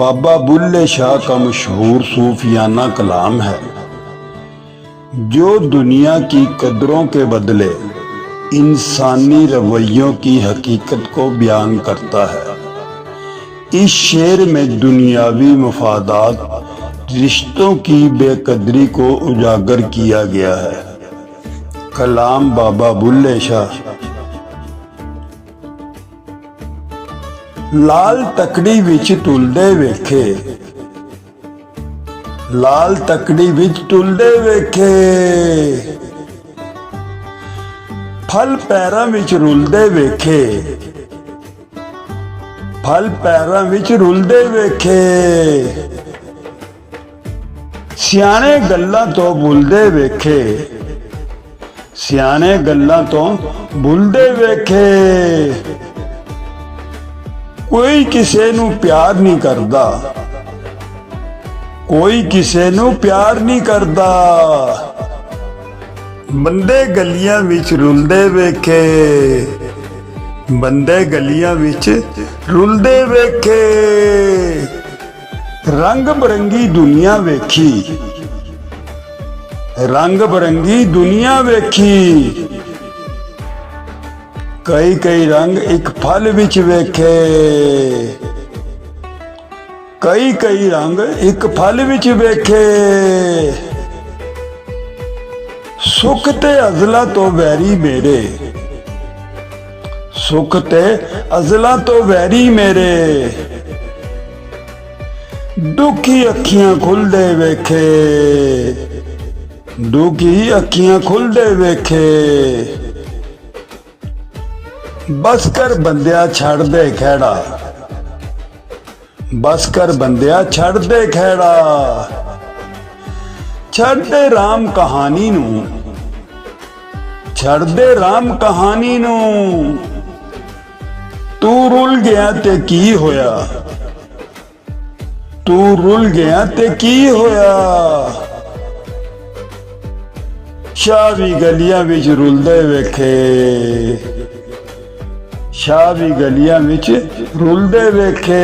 बाबा बुल्ले शाह का मशहूर सूफियाना कलाम है जो दुनिया की कदरों के बदले इंसानी रवैयों की हकीकत को बयान करता है। इस शेर में दुनियावी मफादात रिश्तों की बेकदरी को उजागर किया गया है। कलाम बाबा बुल्ले शाह। लाल तकड़ी विच तुलदे वेखे, लाल तकड़ी विच तुलदे वेखे, फल पैरां विच रुलदे वेखे, फल पैरां विच रुलदे वेखे, सियाणे गल्लां तो भुलदे वेखे, सियाणे गल्लां तो भुलदे वेखे। कोई किसे नू प्यार नहीं करदा, कोई किसे नू प्यार नहीं करदा, बंदे गलियां विच रुलदे वेखे, बंदे गलियां विच रुलदे वेखे। रंग बिरंगी दुनिया वेखी, रंग बिरंगी दुनिया वेखी, कई कई रंग एक फल विच वेखे, कई कई रंग एक फल विच वेखे। सुख ते अज़ला तो वैरी मेरे, सुख ते अज़ला तो वैरी मेरे, दुखी अखियां खुलदे वेखे, दुखी अखियां खुलदे वेखे। बस कर बंदिया छड़ दे खैड़ा, बस कर बंदिया छड़ दे खैड़ा, छड़ दे राम कहानी नू, छड़ दे राम कहानी नू। तू रुल गया ते की होया, तू रुल गया ते की होया। शाह भी गलियां विच रुलदे वेखे, शाह भी गलियां विच रुलदे वेखे।